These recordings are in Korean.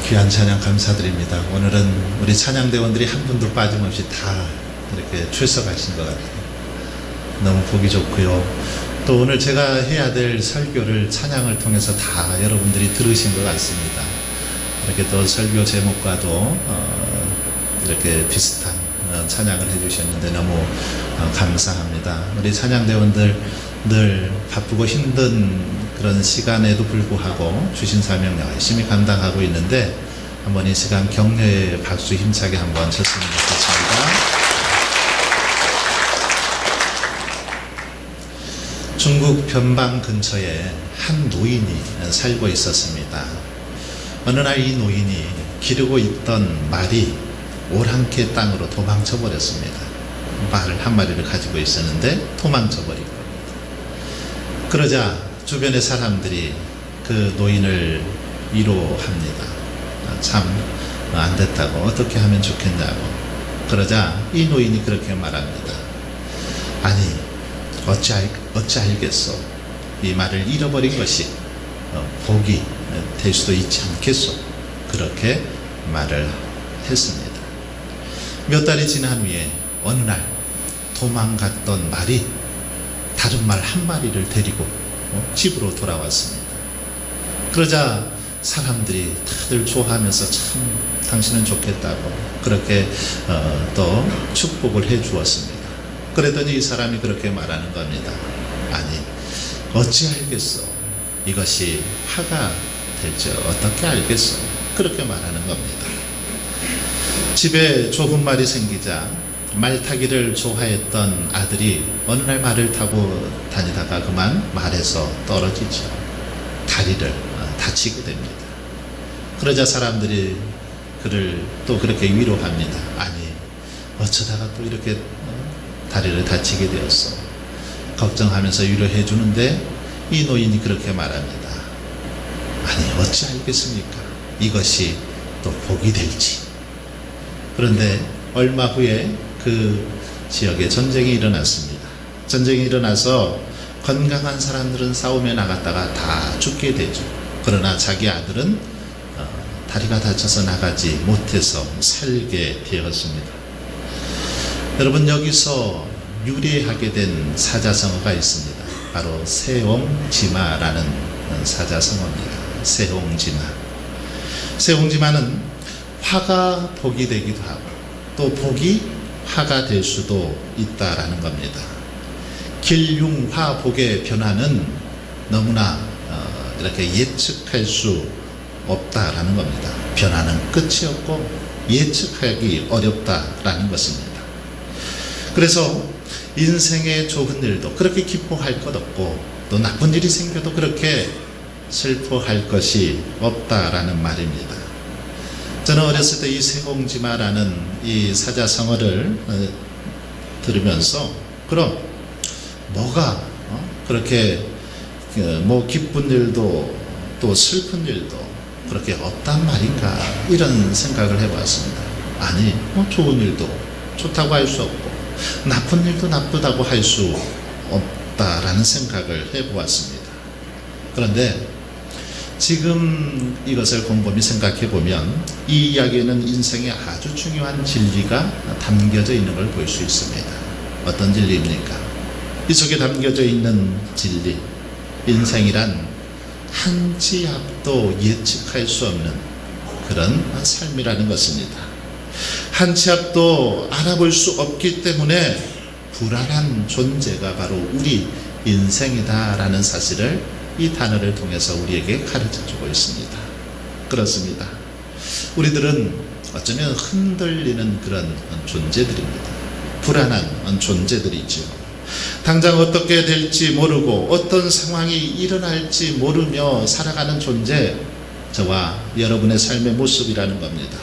귀한 찬양 감사드립니다. 오늘은 우리 찬양대원들이 한 분도 빠짐없이 다 이렇게 출석하신 것 같아요. 너무 보기 좋고요. 또 오늘 제가 해야 될 설교를 찬양을 통해서 다 여러분들이 들으신 것 같습니다. 이렇게 또 설교 제목과도 이렇게 비슷한 찬양을 해주셨는데 너무 감사합니다. 우리 찬양대원들 늘 바쁘고 힘든 그런 시간에도 불구하고 주신 사명 열심히 감당하고 있는데 한번 이 시간 격려의 박수 힘차게 한번 쳤으면 좋겠습니다. 중국 변방 근처에 한 노인이 살고 있었습니다. 어느 날 이 노인이 기르고 있던 말이 오랑캐 땅으로 도망쳐 버렸습니다. 말 한 마리를 가지고 있었는데 도망쳐 버린 겁니다. 그러자 주변의 사람들이 그 노인을 위로합니다. 참 안 됐다고, 어떻게 하면 좋겠냐고. 그러자 이 노인이 그렇게 말합니다. 아니, 어찌 알겠소. 이 말을 잃어버린 것이 복이 될 수도 있지 않겠소. 그렇게 말을 했습니다. 몇 달이 지난 후에 어느 날 도망갔던 말이 다른 말 한 마리를 데리고 집으로 돌아왔습니다. 그러자 사람들이 다들 좋아하면서 참 당신은 좋겠다고 그렇게 또 축복을 해 주었습니다. 그랬더니 이 사람이 그렇게 말하는 겁니다. 아니, 어찌 알겠어. 이것이 화가 될지 어떻게 알겠어. 그렇게 말하는 겁니다. 집에 좁은 말이 생기자 말 타기를 좋아했던 아들이 어느 날 말을 타고 다니다가 그만 말에서 떨어지죠. 다리를 다치게 됩니다. 그러자 사람들이 그를 또 그렇게 위로합니다. 아니, 어쩌다가 또 이렇게 다리를 다치게 되었어. 걱정하면서 위로해 주는데 이 노인이 그렇게 말합니다. 아니, 어찌 알겠습니까? 이것이 또 복이 될지. 그런데 얼마 후에 그 지역에 전쟁이 일어났습니다. 전쟁이 일어나서 건강한 사람들은 싸움에 나갔다가 다 죽게 되죠. 그러나 자기 아들은 다리가 다쳐서 나가지 못해서 살게 되었습니다. 여러분, 여기서 유래하게 된 사자성어가 있습니다. 바로 세옹지마라는 사자성어입니다. 세옹지마. 세옹지마는 화가 복이 되기도 하고 또 복이 화가 될 수도 있다라는 겁니다. 길융화복의 변화는 너무나 이렇게 예측할 수 없다라는 겁니다. 변화는 끝이 없고 예측하기 어렵다라는 것입니다. 그래서 인생의 좋은 일도 그렇게 기뻐할 것 없고 또 나쁜 일이 생겨도 그렇게 슬퍼할 것이 없다라는 말입니다. 저는 어렸을 때 이 세옹지마라는 이 사자성어를 들으면서 그럼 뭐가 그렇게 뭐 기쁜 일도 또 슬픈 일도 그렇게 없단 말인가, 이런 생각을 해봤습니다. 아니, 뭐 좋은 일도 좋다고 할 수 없고 나쁜 일도 나쁘다고 할 수 없다라는 생각을 해보았습니다. 그런데 지금 이것을 곰곰이 생각해 보면 이 이야기에는 인생에 아주 중요한 진리가 담겨져 있는 걸 볼 수 있습니다. 어떤 진리입니까? 이 속에 담겨져 있는 진리, 인생이란 한 치 앞도 예측할 수 없는 그런 삶이라는 것입니다. 한 치 앞도 알아볼 수 없기 때문에 불안한 존재가 바로 우리 인생이다라는 사실을 이 단어를 통해서 우리에게 가르쳐주고 있습니다. 그렇습니다. 우리들은 어쩌면 흔들리는 그런 존재들입니다. 불안한 존재들이죠. 당장 어떻게 될지 모르고 어떤 상황이 일어날지 모르며 살아가는 존재, 저와 여러분의 삶의 모습이라는 겁니다.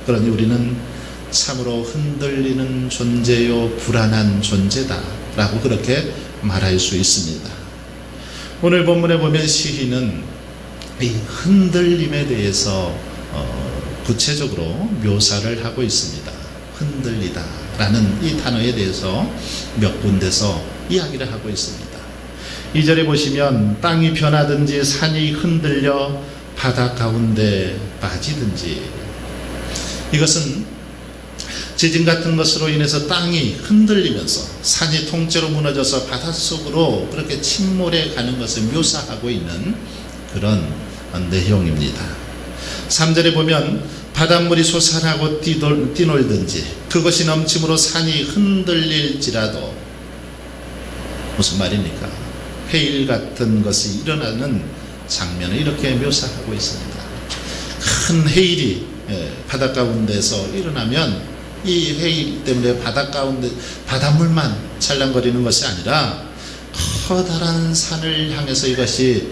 그러니 우리는 참으로 흔들리는 존재요 불안한 존재다 라고 그렇게 말할 수 있습니다. 오늘 본문에 보면 시인은 이 흔들림에 대해서 구체적으로 묘사를 하고 있습니다. 흔들리다 라는 이 단어에 대해서 몇 군데서 이야기를 하고 있습니다. 2절에 보시면 땅이 변하든지 산이 흔들려 바다 가운데 빠지든지, 이것은 지진 같은 것으로 인해서 땅이 흔들리면서 산이 통째로 무너져서 바닷속으로 그렇게 침몰해 가는 것을 묘사하고 있는 그런 내용입니다. 3절에 보면 바닷물이 솟아나고 뛰놀든지 그것이 넘침으로 산이 흔들릴지라도, 무슨 말입니까? 해일 같은 것이 일어나는 장면을 이렇게 묘사하고 있습니다. 큰 해일이 바다 가운데서 일어나면 이 해일 때문에 바다 가운데 바닷물만 찰랑거리는 것이 아니라 커다란 산을 향해서 이것이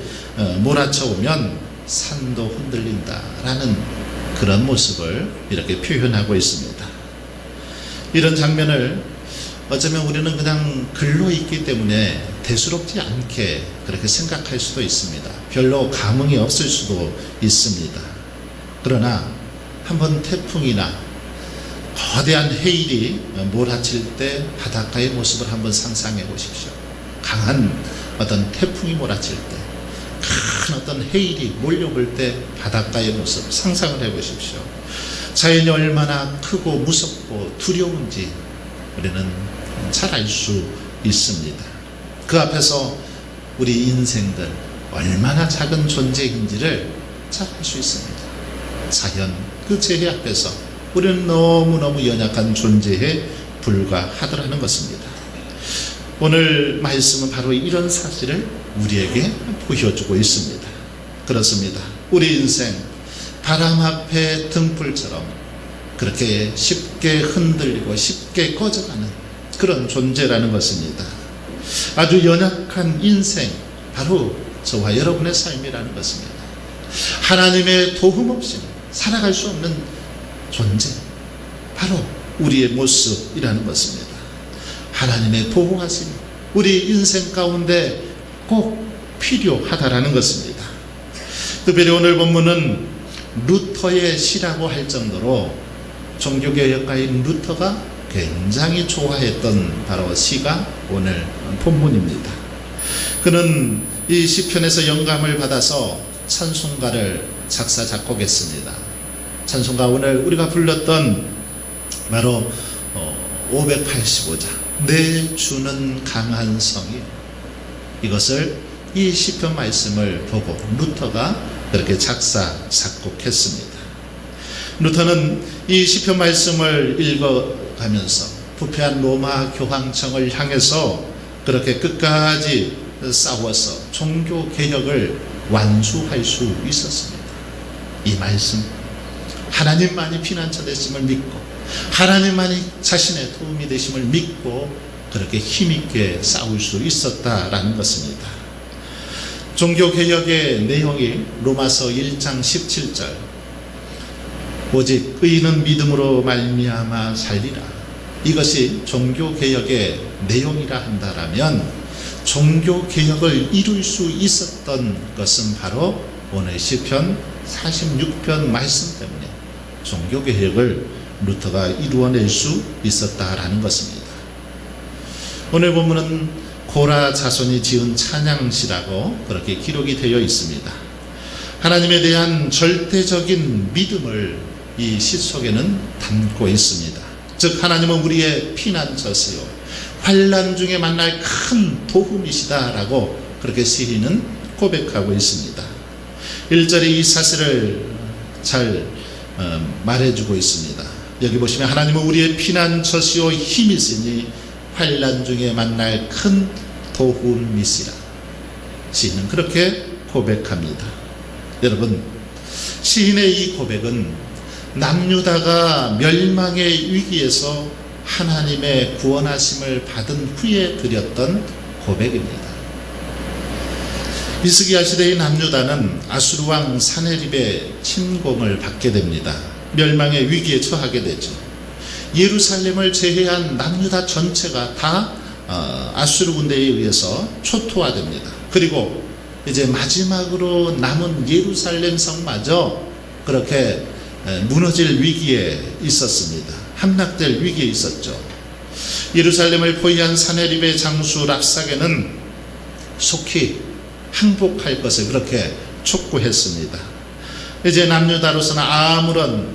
몰아쳐오면 산도 흔들린다라는 그런 모습을 이렇게 표현하고 있습니다. 이런 장면을 어쩌면 우리는 그냥 글로 있기 때문에 대수롭지 않게 그렇게 생각할 수도 있습니다. 별로 감흥이 없을 수도 있습니다. 그러나 한번 태풍이나 거대한 해일이 몰아칠 때 바닷가의 모습을 한번 상상해 보십시오. 강한 어떤 태풍이 몰아칠 때, 큰 어떤 해일이 몰려올 때 바닷가의 모습 상상을 해 보십시오. 자연이 얼마나 크고 무섭고 두려운지 우리는 잘 알 수 있습니다. 그 앞에서 우리 인생들 얼마나 작은 존재인지를 잘 알 수 있습니다. 자연 그 재해 앞에서 우리는 너무너무 연약한 존재에 불과하더라는 것입니다. 오늘 말씀은 바로 이런 사실을 우리에게 보여주고 있습니다. 그렇습니다. 우리 인생 바람 앞에 등불처럼 그렇게 쉽게 흔들리고 쉽게 꺼져가는 그런 존재라는 것입니다. 아주 연약한 인생, 바로 저와 여러분의 삶이라는 것입니다. 하나님의 도움 없이 살아갈 수 없는 존재, 바로 우리의 모습이라는 것입니다. 하나님의 보호하심이 우리 인생 가운데 꼭 필요하다라는 것입니다. 특별히 오늘 본문은 루터의 시라고 할 정도로 종교개혁가인 루터가 굉장히 좋아했던 바로 시가 오늘 본문입니다. 그는 이 시편에서 영감을 받아서 찬송가를 작사 작곡했습니다. 찬송가 오늘 우리가 불렀던 바로 585장 내 주는 강한 성이, 이것을 이 시편 말씀을 보고 루터가 그렇게 작사 작곡했습니다. 루터는 이 시편 말씀을 읽어가면서 부패한 로마 교황청을 향해서 그렇게 끝까지 싸워서 종교 개혁을 완수할 수 있었습니다. 이 말씀, 하나님만이 피난처 되심을 믿고 하나님만이 자신의 도움이 되심을 믿고 그렇게 힘있게 싸울 수 있었다라는 것입니다. 종교개혁의 내용이 로마서 1장 17절 오직 의인은 믿음으로 말미암아 살리라, 이것이 종교개혁의 내용이라 한다라면 종교개혁을 이룰 수 있었던 것은 바로 오늘 시편 46편 말씀 때문에 종교개혁을 루터가 이루어낼 수 있었다라는 것입니다. 오늘 본문은 고라 자손이 지은 찬양시라고 그렇게 기록이 되어 있습니다. 하나님에 대한 절대적인 믿음을 이 시 속에는 담고 있습니다. 즉 하나님은 우리의 피난처시요 환난 중에 만날 큰 도움이시다라고 그렇게 시인은 고백하고 있습니다. 1절에 이 사실을 잘 말해주고 있습니다. 여기 보시면 하나님은 우리의 피난처시요 힘이시니 환난 중에 만날 큰 도움이시라, 시인은 그렇게 고백합니다. 여러분, 시인의 이 고백은 남유다가 멸망의 위기에서 하나님의 구원하심을 받은 후에 드렸던 고백입니다. 히스기야 시대의 남유다는 아수르 왕 사네립의 침공을 받게 됩니다. 멸망의 위기에 처하게 되죠. 예루살렘을 제외한 남유다 전체가 다 아수르 군대에 의해서 초토화됩니다. 그리고 이제 마지막으로 남은 예루살렘 성마저 그렇게 무너질 위기에 있었습니다. 함락될 위기에 있었죠. 예루살렘을 포위한 사네립의 장수 랍사게는 속히 항복할 것을 그렇게 촉구했습니다. 이제 남유다로서는 아무런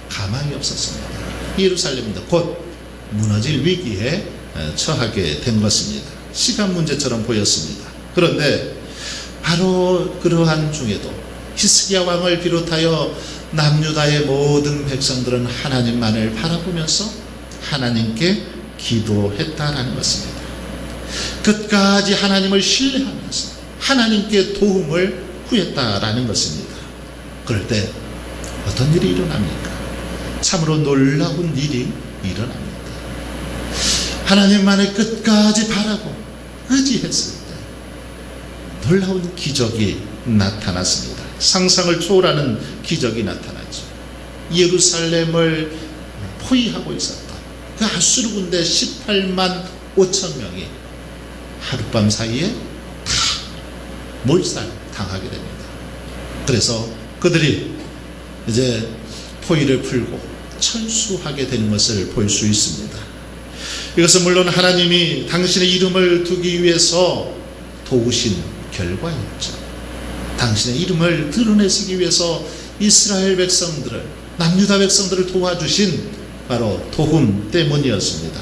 가망이 없었습니다. 예루살렘도 곧 무너질 위기에 처하게 된 것입니다. 시간 문제처럼 보였습니다. 그런데 바로 그러한 중에도 히스기야 왕을 비롯하여 남유다의 모든 백성들은 하나님만을 바라보면서 하나님께 기도했다라는 것입니다. 끝까지 하나님을 신뢰하면서 하나님께 도움을 구했다라는 것입니다. 그럴 때 어떤 일이 일어납니까? 참으로 놀라운 일이 일어납니다. 하나님만을 끝까지 바라고 의지했을 때 놀라운 기적이 나타났습니다. 상상을 초월하는 기적이 나타나죠. 예루살렘을 포위하고 있었던 그 아수르 군대 18만 5천 명이 하룻밤 사이에 다 몰살당하게 됩니다. 그래서 그들이 이제 포위를 풀고 철수하게 되는 것을 볼 수 있습니다. 이것은 물론 하나님이 당신의 이름을 두기 위해서 도우신 결과였죠. 당신의 이름을 드러내시기 위해서 이스라엘 백성들을, 남유다 백성들을 도와주신 바로 도움 때문이었습니다.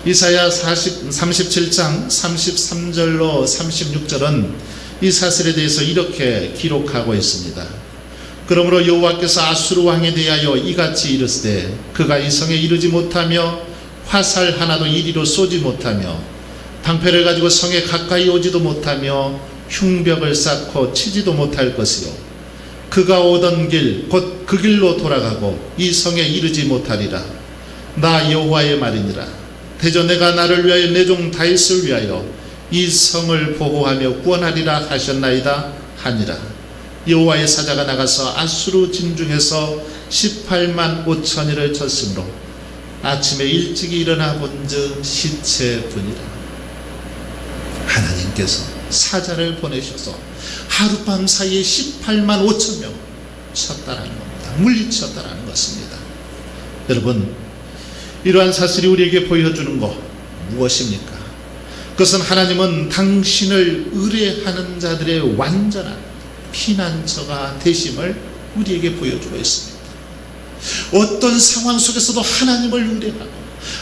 이사야 37장 33절로 36절은 이 사실에 대해서 이렇게 기록하고 있습니다. 그러므로 여호와께서 아수르 왕에 대하여 이같이 이르시되 그가 이 성에 이르지 못하며 화살 하나도 이리로 쏘지 못하며 방패를 가지고 성에 가까이 오지도 못하며 흉벽을 쌓고 치지도 못할 것이요 그가 오던 길 곧 그 길로 돌아가고 이 성에 이르지 못하리라. 나 여호와의 말이니라. 대저 내가 나를 위하여 내 종 다윗을 위하여 이 성을 보호하며 구원하리라 하셨나이다 하니라. 여호와의 사자가 나가서 아수르 진중에서 18만 5천이를 쳤으므로 아침에 일찍이 일어나 본즉 시체뿐이라. 하나님께서 사자를 보내셔서 하룻밤 사이에 18만 5천 명 쳤다라는 겁니다. 물리쳤다라는 것입니다. 여러분, 이러한 사실이 우리에게 보여주는 것 무엇입니까? 그것은 하나님은 당신을 의뢰하는 자들의 완전한 피난처가 되심을 우리에게 보여주고 있습니다. 어떤 상황 속에서도 하나님을 의뢰하고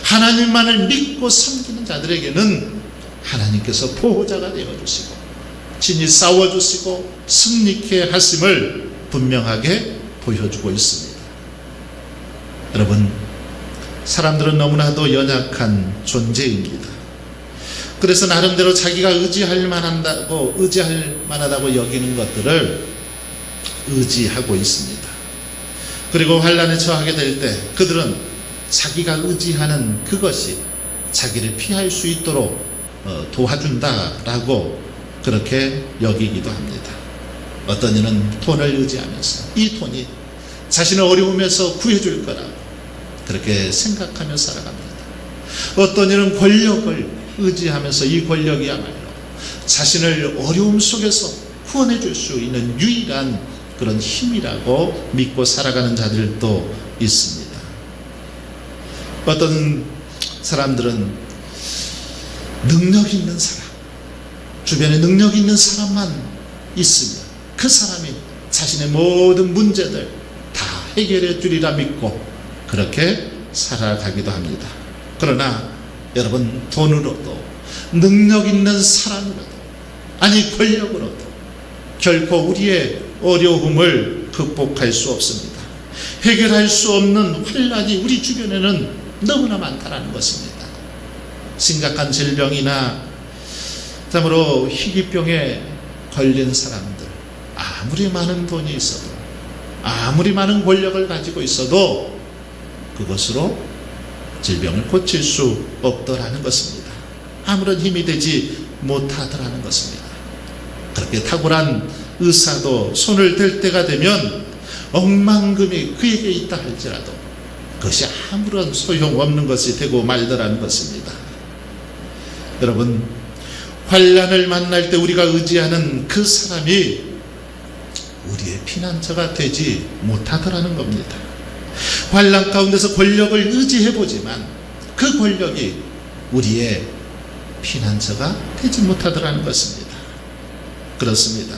하나님만을 믿고 섬기는 자들에게는 하나님께서 보호자가 되어주시고 친히 싸워주시고 승리케 하심을 분명하게 보여주고 있습니다. 여러분, 사람들은 너무나도 연약한 존재입니다. 그래서 나름대로 자기가 의지할 만하다고 여기는 것들을 의지하고 있습니다. 그리고 환난에 처하게 될 때 그들은 자기가 의지하는 그것이 자기를 피할 수 있도록 도와준다라고 그렇게 여기기도 합니다. 어떤 이는 돈을 의지하면서 이 돈이 자신을 어려움에서 구해줄 거라고 그렇게 생각하며 살아갑니다. 어떤 이는 권력을 의지하면서 이 권력이야말로 자신을 어려움 속에서 구원해 줄 수 있는 유일한 그런 힘이라고 믿고 살아가는 자들도 있습니다. 어떤 사람들은 능력 있는 사람, 주변에 능력 있는 사람만 있으면 그 사람이 자신의 모든 문제들 다 해결해 주리라 믿고 그렇게 살아가기도 합니다. 그러나 여러분, 돈으로도 능력 있는 사람으로도 아니 권력으로도 결코 우리의 어려움을 극복할 수 없습니다. 해결할 수 없는 환난이 우리 주변에는 너무나 많다는 것입니다. 심각한 질병이나 참으로 희귀병에 걸린 사람들, 아무리 많은 돈이 있어도 아무리 많은 권력을 가지고 있어도 그것으로 질병을 고칠 수 없더라는 것입니다. 아무런 힘이 되지 못하더라는 것입니다. 그렇게 탁월한 의사도 손을 댈 때가 되면 억만금이 그에게 있다 할지라도 그것이 아무런 소용없는 것이 되고 말더라는 것입니다. 여러분, 환난을 만날 때 우리가 의지하는 그 사람이 우리의 피난처가 되지 못하더라는 겁니다. 환난 가운데서 권력을 의지해보지만 그 권력이 우리의 피난처가 되지 못하더라는 것입니다. 그렇습니다.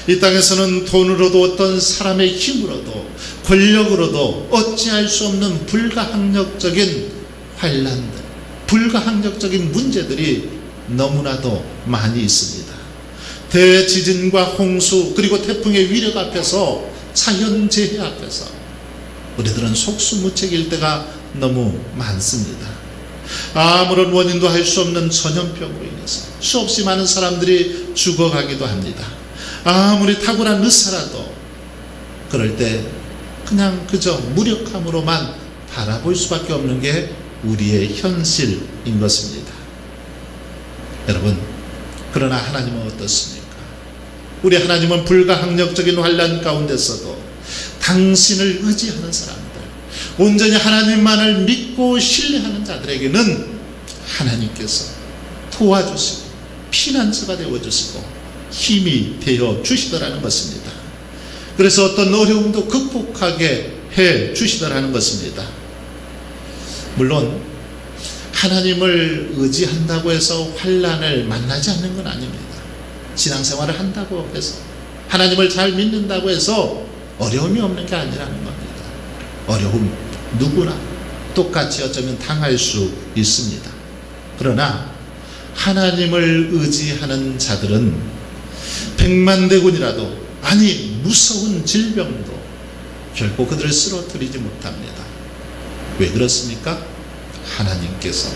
이 땅에서는 돈으로도 어떤 사람의 힘으로도 권력으로도 어찌할 수 없는 불가항력적인 환난들, 불가항력적인 문제들이 너무나도 많이 있습니다. 대지진과 홍수 그리고 태풍의 위력 앞에서, 자연재해 앞에서 우리들은 속수무책일 때가 너무 많습니다. 아무런 원인도 할 수 없는 전염병으로 인해서 수없이 많은 사람들이 죽어가기도 합니다. 아무리 탁월한 의사라도 그럴 때 그냥 그저 무력함으로만 바라볼 수밖에 없는 게 우리의 현실인 것입니다. 여러분, 그러나 하나님은 어떻습니까? 우리 하나님은 불가항력적인 환난 가운데서도 당신을 의지하는 사람들, 온전히 하나님만을 믿고 신뢰하는 자들에게는 하나님께서 도와주시고 피난처가 되어주시고 힘이 되어 주시더라는 것입니다. 그래서 어떤 어려움도 극복하게 해 주시더라는 것입니다. 물론 하나님을 의지한다고 해서 환난을 만나지 않는 건 아닙니다. 신앙생활을 한다고 해서 하나님을 잘 믿는다고 해서 어려움이 없는 게 아니라는 겁니다. 어려움 누구나 똑같이 어쩌면 당할 수 있습니다. 그러나 하나님을 의지하는 자들은 백만대군이라도 아니 무서운 질병도 결코 그들을 쓰러뜨리지 못합니다. 왜 그렇습니까? 하나님께서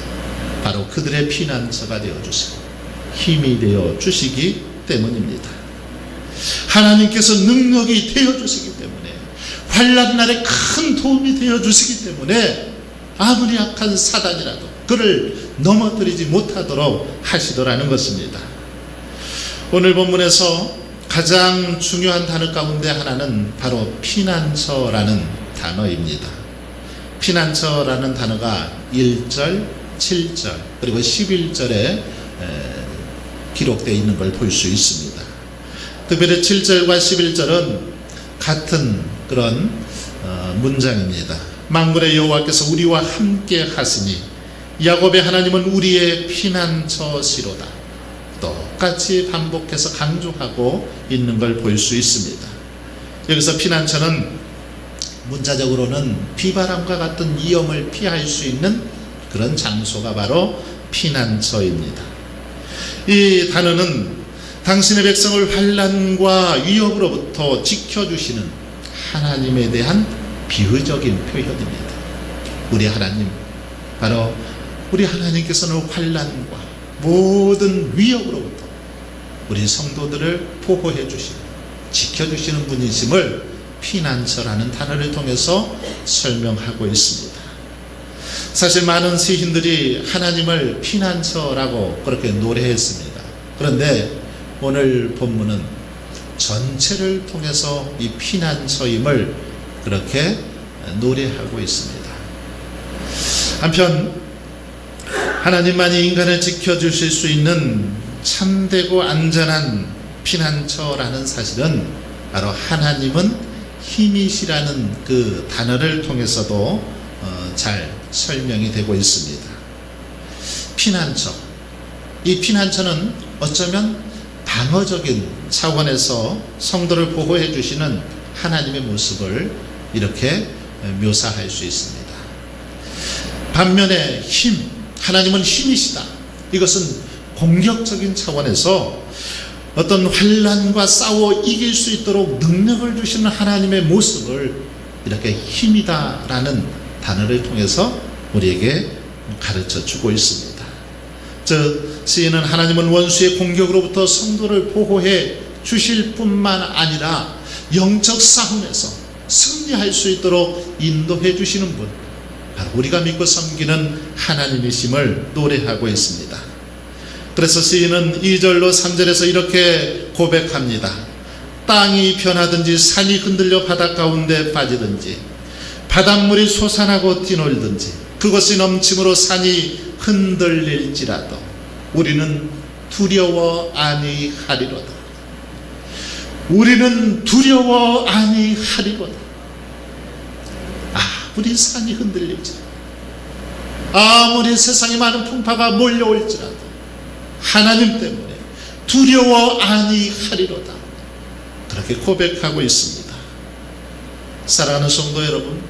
바로 그들의 피난처가 되어주시고 힘이 되어주시기 때문입니다. 하나님께서 능력이 되어주시기 때문에 환난날에 큰 도움이 되어주시기 때문에 아무리 약한 사단이라도 그를 넘어뜨리지 못하도록 하시더라는 것입니다. 오늘 본문에서 가장 중요한 단어 가운데 하나는 바로 피난처라는 단어입니다. 피난처라는 단어가 1절, 7절 그리고 11절에 기록되어 있는 걸 볼 수 있습니다. 특별히 7절과 11절은 같은 그런 문장입니다. 만군의 여호와께서 우리와 함께 하시니 야곱의 하나님은 우리의 피난처시로다. 똑같이 반복해서 강조하고 있는 걸 볼 수 있습니다. 여기서 피난처는 문자적으로는 비바람과 같은 위험을 피할 수 있는 그런 장소가 바로 피난처입니다. 이 단어는 당신의 백성을 환난과 위협으로부터 지켜주시는 하나님에 대한 비유적인 표현입니다. 우리 하나님, 바로 우리 하나님께서는 환난과 모든 위협으로부터 우리 성도들을 보호해 주시고 지켜주시는 분이심을 피난처라는 단어를 통해서 설명하고 있습니다. 사실 많은 시인들이 하나님을 피난처라고 그렇게 노래했습니다. 그런데 오늘 본문은 전체를 통해서 이 피난처임을 그렇게 노래하고 있습니다. 한편 하나님만이 인간을 지켜주실 수 있는 참되고 안전한 피난처라는 사실은 바로 하나님은 힘이시라는 그 단어를 통해서도 잘 설명이 되고 있습니다. 피난처, 이 피난처는 어쩌면 방어적인 차원에서 성도를 보호해 주시는 하나님의 모습을 이렇게 묘사할 수 있습니다. 반면에 힘, 하나님은 힘이시다. 이것은 공격적인 차원에서 어떤 환난과 싸워 이길 수 있도록 능력을 주시는 하나님의 모습을 이렇게 힘이다라는 단어를 통해서 우리에게 가르쳐 주고 있습니다. 즉 시인은 하나님은 원수의 공격으로부터 성도를 보호해 주실 뿐만 아니라 영적 싸움에서 승리할 수 있도록 인도해 주시는 분, 바로 우리가 믿고 섬기는 하나님이심을 노래하고 있습니다. 그래서 시인은 2절로 3절에서 이렇게 고백합니다. 땅이 변하든지 산이 흔들려 바다 가운데 빠지든지 바닷물이 솟아나고 뛰놀든지 그것이 넘침으로 산이 흔들릴지라도 우리는 두려워 아니하리로다. 우리는 두려워 아니하리로다. 아무리 산이 흔들릴지라도 아무리 세상에 많은 풍파가 몰려올지라도 하나님 때문에 두려워 아니하리로다. 그렇게 고백하고 있습니다. 사랑하는 성도 여러분,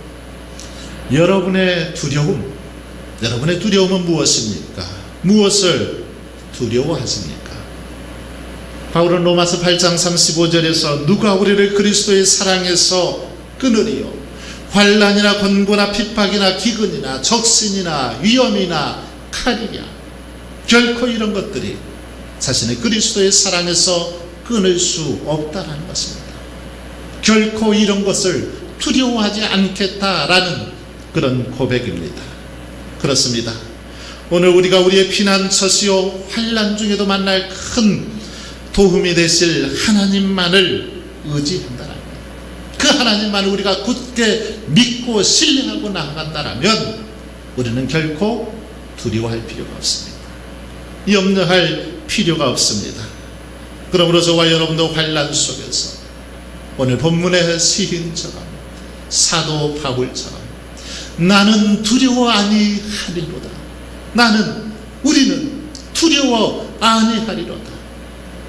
여러분의 두려움은 무엇입니까? 무엇을 두려워하십니까? 바울은 로마서 8장 35절에서 누가 우리를 그리스도의 사랑에서 끊으리요? 환난이나 권고나 핍박이나 기근이나 적신이나 위험이나 칼이냐? 결코 이런 것들이 자신의 그리스도의 사랑에서 끊을 수 없다라는 것입니다. 결코 이런 것을 두려워하지 않겠다라는 그런 고백입니다. 그렇습니다. 오늘 우리가 우리의 피난처시요 환난 중에도 만날 큰 도움이 되실 하나님만을 의지한다라면, 그 하나님만을 우리가 굳게 믿고 신뢰하고 나아간다라면 우리는 결코 두려워할 필요가 없습니다. 염려할 필요가 없습니다. 그러므로 저와 여러분도 환난 속에서 오늘 본문의 시인처럼 사도 바울처럼 나는 두려워 아니하리로다. 우리는 두려워 아니하리로다.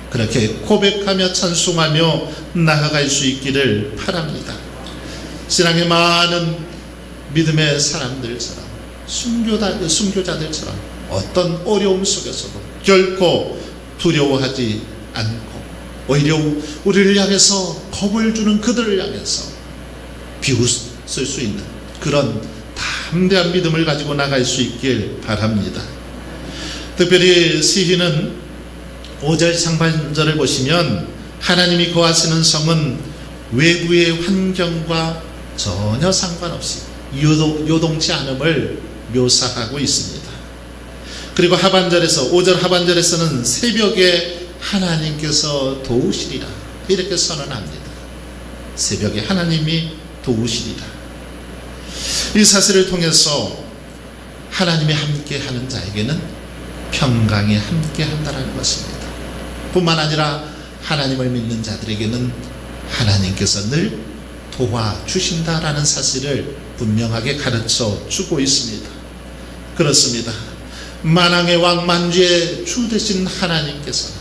그렇게 고백하며 찬송하며 나아갈 수 있기를 바랍니다. 신앙의 많은 믿음의 사람들처럼 순교자들처럼 어떤 어려움 속에서도 결코 두려워하지 않고 오히려 우리를 향해서 겁을 주는 그들을 향해서 비웃을 수 있는 그런 담대한 믿음을 가지고 나갈 수 있길 바랍니다. 특별히 시인은 5절 상반절을 보시면 하나님이 거하시는 성은 외부의 환경과 전혀 상관없이 요동치 않음을 묘사하고 있습니다. 그리고 하반절에서 5절 하반절에서는 새벽에 하나님께서 도우시리라 이렇게 선언합니다. 새벽에 하나님이 도우시리라. 이 사실을 통해서 하나님이 함께하는 자에게는 평강이 함께한다는 것입니다. 뿐만 아니라 하나님을 믿는 자들에게는 하나님께서 늘 도와주신다라는 사실을 분명하게 가르쳐 주고 있습니다. 그렇습니다. 만왕의 왕 만주의 주 되신 하나님께서는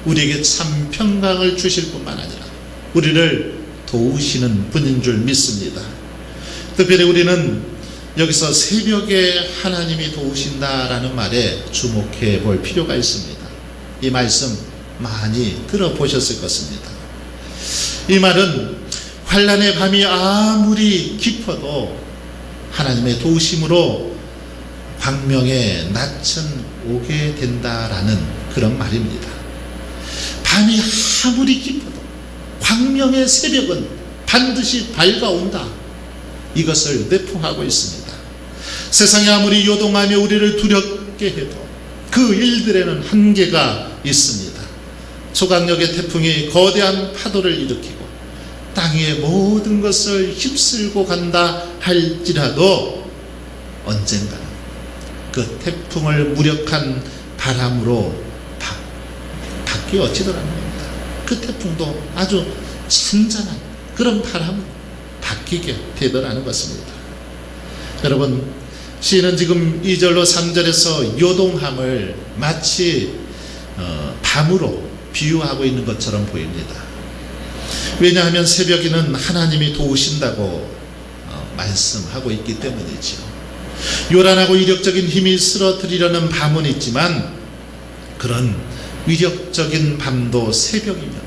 우리에게 참 평강을 주실 뿐만 아니라 우리를 도우시는 분인 줄 믿습니다. 특별히 우리는 여기서 새벽에 하나님이 도우신다라는 말에 주목해 볼 필요가 있습니다. 이 말씀 많이 들어보셨을 것입니다. 이 말은 환난의 밤이 아무리 깊어도 하나님의 도우심으로 광명의 낯은 오게 된다라는 그런 말입니다. 밤이 아무리 깊어도 광명의 새벽은 반드시 밝아온다. 이것을 내포하고 있습니다. 세상이 아무리 요동하며 우리를 두렵게 해도 그 일들에는 한계가 있습니다. 초강력의 태풍이 거대한 파도를 일으키고 땅 위의 모든 것을 휩쓸고 간다 할지라도 언젠가는 그 태풍을 무력한 바람으로 바뀌어지더라는 겁니다. 그 태풍도 아주 찬잔한 그런 바람으로 바뀌게 되더라는 것입니다. 여러분, 시인은 지금 2절로 3절에서 요동함을 마치 밤으로 비유하고 있는 것처럼 보입니다. 왜냐하면 새벽에는 하나님이 도우신다고 말씀하고 있기 때문이지요. 요란하고 이력적인 힘이 쓰러뜨리려는 밤은 있지만 그런 위력적인 밤도 새벽이면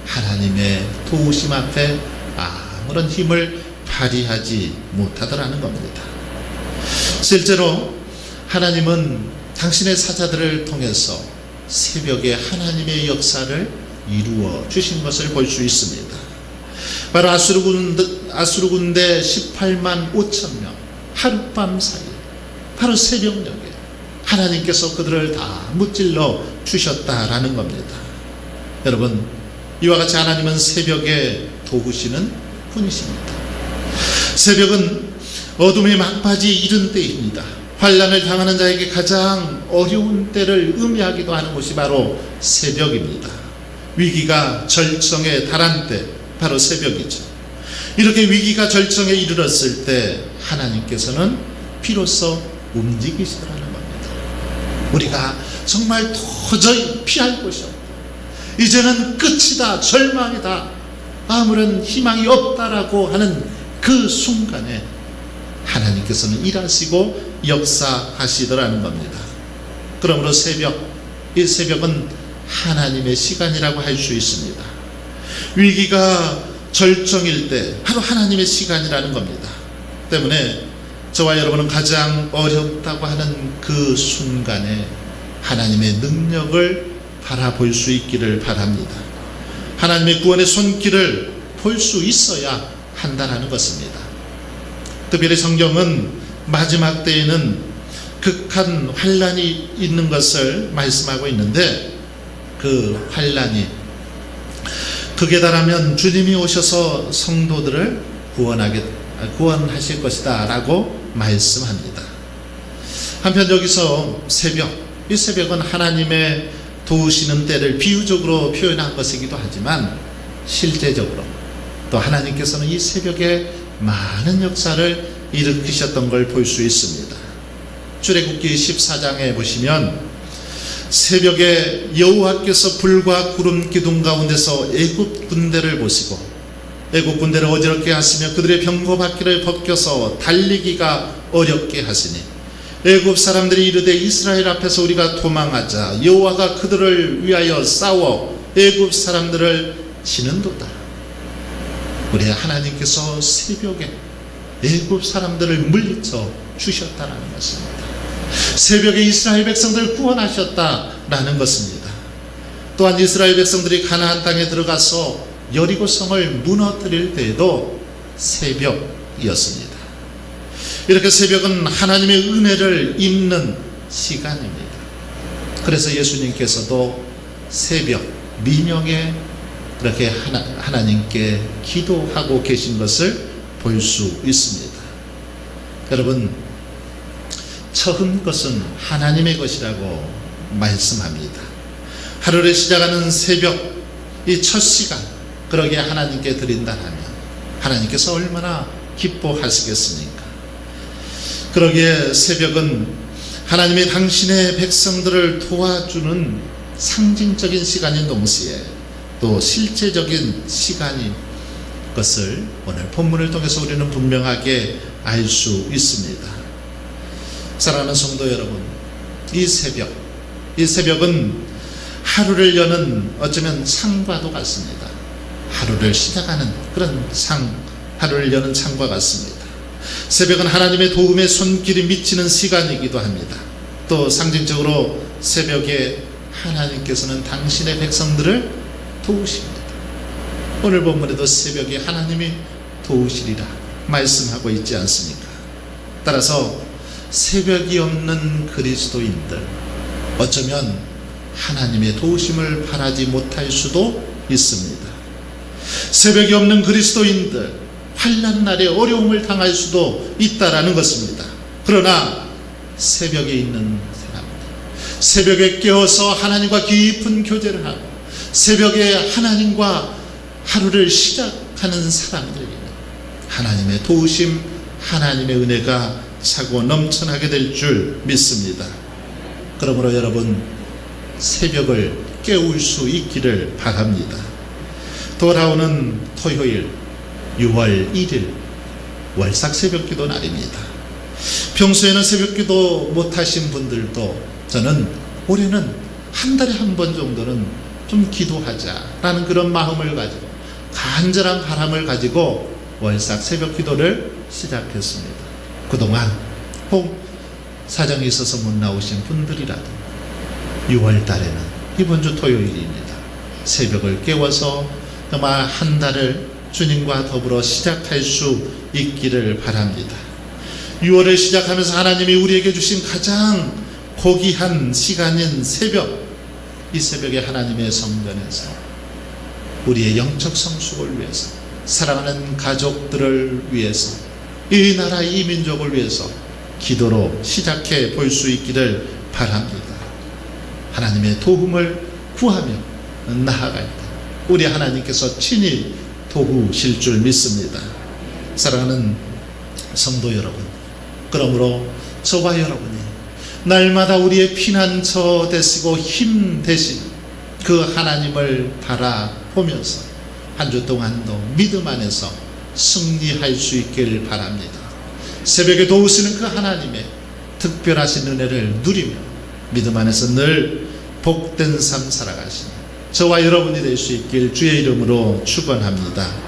하나님의 도우심 앞에 아무런 힘을 발휘하지 못하더라는 겁니다. 실제로 하나님은 당신의 사자들을 통해서 새벽에 하나님의 역사를 이루어 주신 것을 볼 수 있습니다. 바로 아수르 군대 18만 5천 명 하룻밤 사이 바로 새벽녘에 하나님께서 그들을 다 무찔러 주셨다라는 겁니다. 여러분, 이와 같이 하나님은 새벽에 도우시는 분이십니다. 새벽은 어둠의 막바지 이른 때입니다. 환난을 당하는 자에게 가장 어려운 때를 의미하기도 하는 곳이 바로 새벽입니다. 위기가 절정에 달한 때 바로 새벽이죠. 이렇게 위기가 절정에 이르렀을 때 하나님께서는 비로소 움직이시더라는 겁니다. 우리가 정말 도저히 피할 곳이 없고 이제는 끝이다, 절망이다, 아무런 희망이 없다라고 하는 그 순간에 하나님께서는 일하시고 역사하시더라는 겁니다. 그러므로 이 새벽은 하나님의 시간이라고 할 수 있습니다. 위기가 절정일 때 바로 하나님의 시간이라는 겁니다. 때문에 저와 여러분은 가장 어렵다고 하는 그 순간에 하나님의 능력을 바라볼 수 있기를 바랍니다. 하나님의 구원의 손길을 볼 수 있어야 한다는 것입니다. 특별히 성경은 마지막 때에는 극한 환난이 있는 것을 말씀하고 있는데 그 환난이 극에 달하면 주님이 오셔서 성도들을 구원하실 것이다 라고 말씀합니다. 한편 여기서 새벽, 이 새벽은 하나님의 도우시는 때를 비유적으로 표현한 것이기도 하지만 실제적으로 또 하나님께서는 이 새벽에 많은 역사를 일으키셨던 걸 볼 수 있습니다. 출애굽기 14장에 보시면 새벽에 여호와께서 불과 구름 기둥 가운데서 애굽 군대를 보시고 애굽 군대를 어지럽게 하시며 그들의 병거바퀴를 벗겨서 달리기가 어렵게 하시니 애굽 사람들이 이르되 이스라엘 앞에서 우리가 도망하자 여호와가 그들을 위하여 싸워 애굽 사람들을 치는도다. 우리 하나님께서 새벽에 애굽 사람들을 물리쳐 주셨다는 것입니다. 새벽에 이스라엘 백성들을 구원하셨다라는 것입니다. 또한 이스라엘 백성들이 가나안 땅에 들어가서 여리고성을 무너뜨릴 때에도 새벽이었습니다. 이렇게 새벽은 하나님의 은혜를 입는 시간입니다. 그래서 예수님께서도 새벽 민영에 그렇게 하나님께 기도하고 계신 것을 볼 수 있습니다. 여러분, 처음 것은 하나님의 것이라고 말씀합니다. 하루를 시작하는 새벽, 이 첫 시간, 그러게 하나님께 드린다면 하나님께서 얼마나 기뻐하시겠습니까? 그러기에 새벽은 하나님의 당신의 백성들을 도와주는 상징적인 시간인 동시에 또 실제적인 시간인 것을 오늘 본문을 통해서 우리는 분명하게 알 수 있습니다. 사랑하는 성도 여러분, 이 새벽은 하루를 여는 어쩌면 창과도 같습니다. 하루를 시작하는 그런 하루를 여는 창과 같습니다. 새벽은 하나님의 도움의 손길이 미치는 시간이기도 합니다. 또 상징적으로 새벽에 하나님께서는 당신의 백성들을 도우십니다. 오늘 본문에도 새벽에 하나님이 도우시리라 말씀하고 있지 않습니까? 따라서 새벽이 없는 그리스도인들, 어쩌면 하나님의 도우심을 바라지 못할 수도 있습니다. 새벽이 없는 그리스도인들, 환난 날에 어려움을 당할 수도 있다라는 것입니다. 그러나 새벽에 있는 사람들, 새벽에 깨어서 하나님과 깊은 교제를 하고 새벽에 하나님과 하루를 시작하는 사람들에게는 하나님의 도우심, 하나님의 은혜가 차고 넘쳐나게 될 줄 믿습니다. 그러므로 여러분, 새벽을 깨울 수 있기를 바랍니다. 돌아오는 토요일 6월 1일 월삭 새벽기도 날입니다. 평소에는 새벽기도 못하신 분들도 저는 올해는 한 달에 한 번 정도는 좀 기도하자라는 그런 마음을 가지고 간절한 바람을 가지고 월삭 새벽기도를 시작했습니다. 그동안 혹 사정이 있어서 못 나오신 분들이라도 6월 달에는 이번 주 토요일입니다. 새벽을 깨워서 정말 한 달을 주님과 더불어 시작할 수 있기를 바랍니다. 6월을 시작하면서 하나님이 우리에게 주신 가장 고귀한 시간인 새벽, 이 새벽에 하나님의 성전에서 우리의 영적 성숙을 위해서, 사랑하는 가족들을 위해서, 이 나라 이 민족을 위해서 기도로 시작해 볼 수 있기를 바랍니다. 하나님의 도움을 구하며 나아갈 때 우리 하나님께서 친히 도우실 줄 믿습니다. 사랑하는 성도 여러분, 그러므로 저와 여러분이 날마다 우리의 피난처 되시고 힘 되신 그 하나님을 바라보면서 한 주 동안도 믿음 안에서 승리할 수 있길 바랍니다. 새벽에 도우시는 그 하나님의 특별하신 은혜를 누리며 믿음 안에서 늘 복된 삶 살아가시는 저와 여러분이 될 수 있길 주의 이름으로 축원합니다.